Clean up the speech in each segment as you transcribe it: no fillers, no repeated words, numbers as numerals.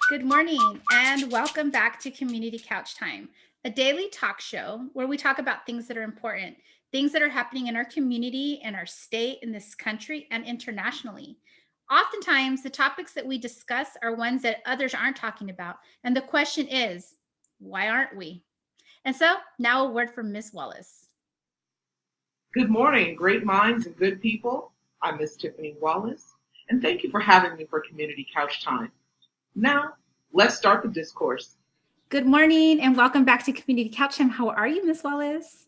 Good morning and welcome back to Community Couch Time, a daily talk show where we talk about things that are important, things that are happening in our community, in our state, in this country, and internationally. Oftentimes, the topics that we discuss are ones that others aren't talking about. And the question is, why aren't we? And so now a word from Ms. Wallace. Good morning, great minds and good people. I'm Miss Tiffany Wallace, and thank you for having me for Community Couch Time. Now, let's start the discourse. Good morning and welcome back to Community Couch Time. How are you, Ms. Wallace?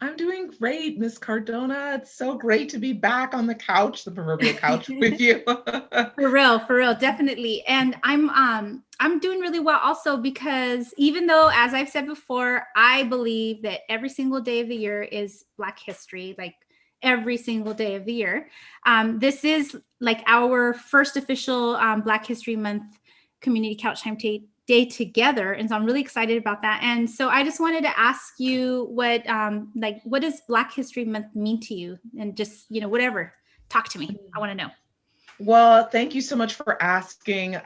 I'm doing great, Miss Cardona. It's so great to be back on the couch, the proverbial couch with you. For real, definitely. And I'm doing really well also because even though, as I've said before, I believe that every single day of the year is Black History, like every single day of the year. This is like our first official Black History Month Community Couch Time day together, and so I'm really excited about that. And so I just wanted to ask you what does Black History Month mean to you? And just whatever, talk to me. I want to know. Well, thank you so much for asking.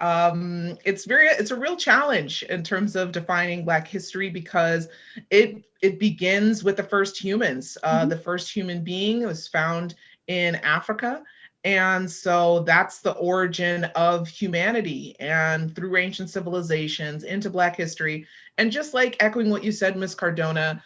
It's a real challenge in terms of defining Black history because it begins with the first humans. The first human being was found in Africa. And so that's the origin of humanity, and through ancient civilizations into Black history. And just like echoing what you said, Ms. Cardona,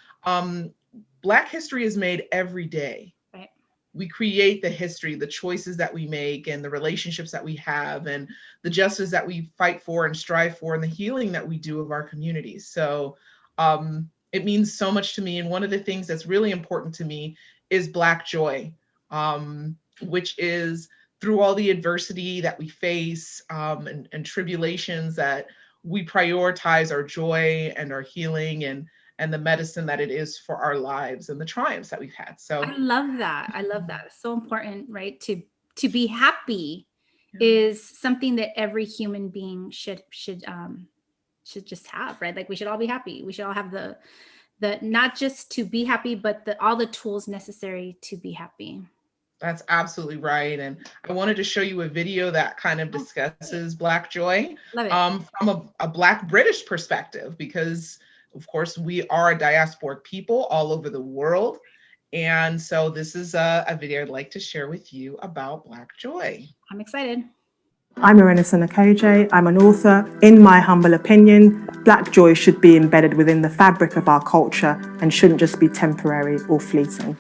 Black history is made every day. Right. We create the history, the choices that we make, and the relationships that we have, and the justice that we fight for and strive for, and the healing that we do of our communities. So it means so much to me. And one of the things that's really important to me is Black joy. Which is through all the adversity that we face and tribulations, that we prioritize our joy and our healing and the medicine that it is for our lives and the triumphs that we've had. So I love that. It's so important, right? To be happy is something that every human being should just have, right? Like we should all be happy. We should all have the not just to be happy, but all the tools necessary to be happy. That's absolutely right. And I wanted to show you a video that kind of discusses Black joy from a Black British perspective, because of course we are a diasporic people all over the world. And so this is a video I'd like to share with you about Black joy. I'm excited. I'm Arenisa Nakoje. I'm an author. In my humble opinion, Black joy should be embedded within the fabric of our culture and shouldn't just be temporary or fleeting.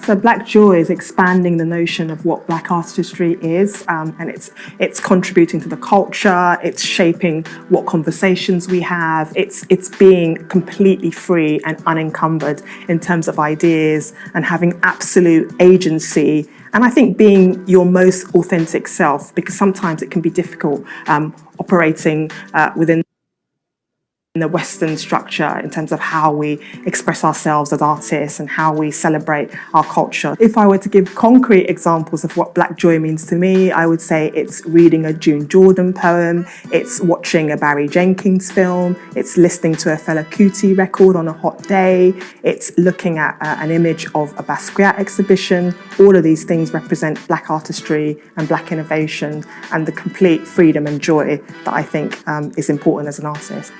So Black joy is expanding the notion of what Black artistry is, and it's contributing to the culture, it's shaping what conversations we have, it's being completely free and unencumbered in terms of ideas and having absolute agency. And I think being your most authentic self, because sometimes it can be difficult operating within the Western structure in terms of how we express ourselves as artists and how we celebrate our culture. If I were to give concrete examples of what Black joy means to me, I would say it's reading a June Jordan poem, it's watching a Barry Jenkins film, it's listening to a Fela Kuti record on a hot day, it's looking at an image of a Basquiat exhibition. All of these things represent Black artistry and Black innovation and the complete freedom and joy that I think is important as an artist.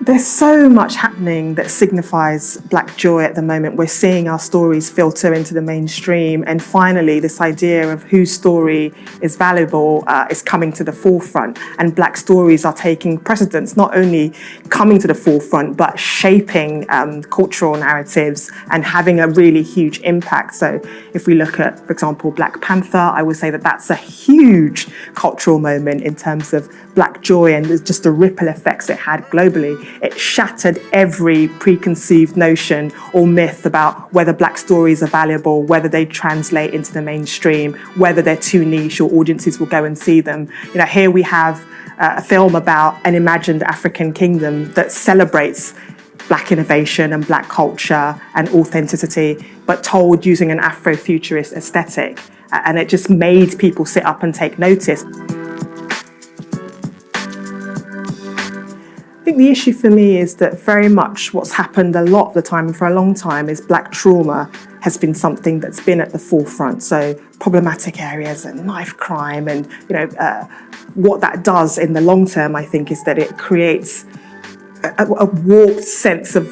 There's so much happening that signifies Black joy at the moment. We're seeing our stories filter into the mainstream, and finally this idea of whose story is valuable is coming to the forefront, and Black stories are taking precedence, not only coming to the forefront but shaping cultural narratives and having a really huge impact. So if we look at, for example, Black Panther, I would say that that's a huge cultural moment in terms of Black joy and just the ripple effects it had globally. It shattered every preconceived notion or myth about whether Black stories are valuable, whether they translate into the mainstream, whether they're too niche or audiences will go and see them. You know, here we have a film about an imagined African kingdom that celebrates Black innovation and Black culture and authenticity, but told using an Afrofuturist aesthetic. And it just made people sit up and take notice. I think the issue for me is that very much what's happened a lot of the time and for a long time is Black trauma has been something that's been at the forefront. So problematic areas and knife crime and, what that does in the long term, I think, is that it creates a warped sense of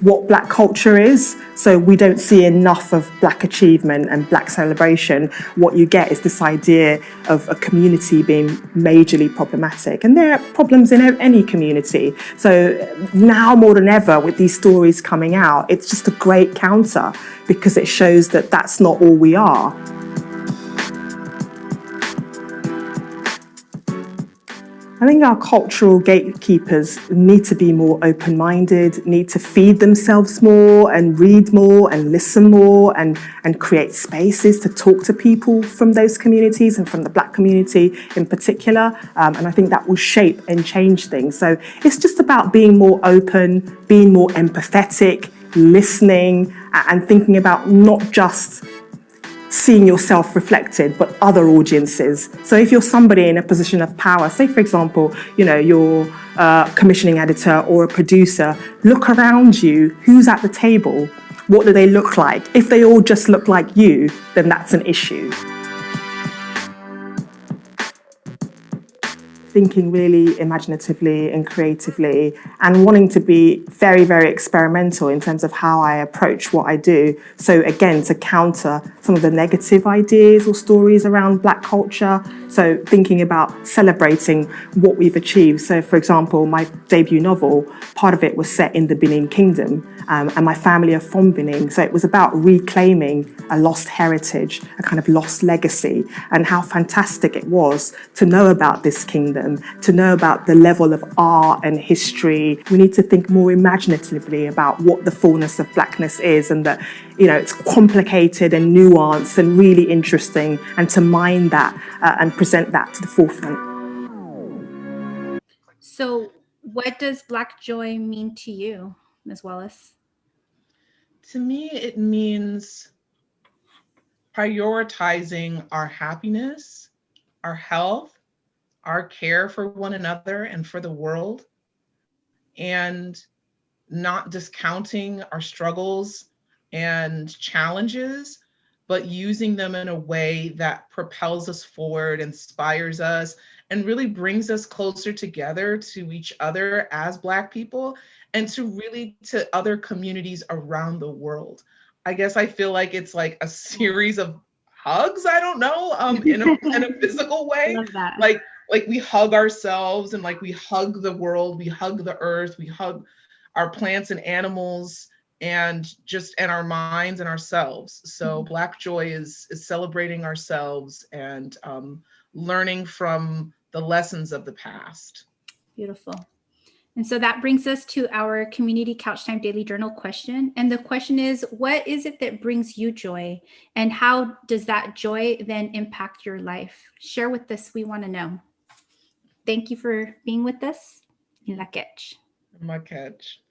what Black culture is. So we don't see enough of Black achievement and Black celebration. What you get is this idea of a community being majorly problematic. And there are problems in any community. So now more than ever, with these stories coming out, it's just a great counter because it shows that that's not all we are. I think our cultural gatekeepers need to be more open-minded, need to feed themselves more and read more and listen more and create spaces to talk to people from those communities and from the Black community in particular. And I think that will shape and change things. So it's just about being more open, being more empathetic, listening and thinking about not just seeing yourself reflected, but other audiences. So if you're somebody in a position of power, say for example, you're a commissioning editor or a producer, look around you, who's at the table? What do they look like? If they all just look like you, then that's an issue. Thinking really imaginatively and creatively and wanting to be very, very experimental in terms of how I approach what I do. So again, to counter some of the negative ideas or stories around Black culture. So thinking about celebrating what we've achieved. So for example, my debut novel, part of it was set in the Benin Kingdom and my family are from Benin. So it was about reclaiming a lost heritage, a kind of lost legacy, and how fantastic it was to know about this kingdom, to know about the level of art and history. We need to think more imaginatively about what the fullness of Blackness is and that, it's complicated and nuanced and really interesting, and to mine that and present that to the forefront. So what does Black joy mean to you, Ms. Wallace? To me, it means prioritizing our happiness, our health, our care for one another and for the world, and not discounting our struggles and challenges, but using them in a way that propels us forward, inspires us, and really brings us closer together to each other as Black people and to other communities around the world. I guess I feel like it's like a series of hugs, I don't know, in a physical way. Love that. Like we hug ourselves and like we hug the world, we hug the earth, we hug our plants and animals and our minds and ourselves. So Black joy is celebrating ourselves and learning from the lessons of the past. Beautiful. And so that brings us to our Community Couch Time Daily Journal question. And the question is, what is it that brings you joy? And how does that joy then impact your life? Share with us. We want to know. Thank you for being with us. In la catch. My catch.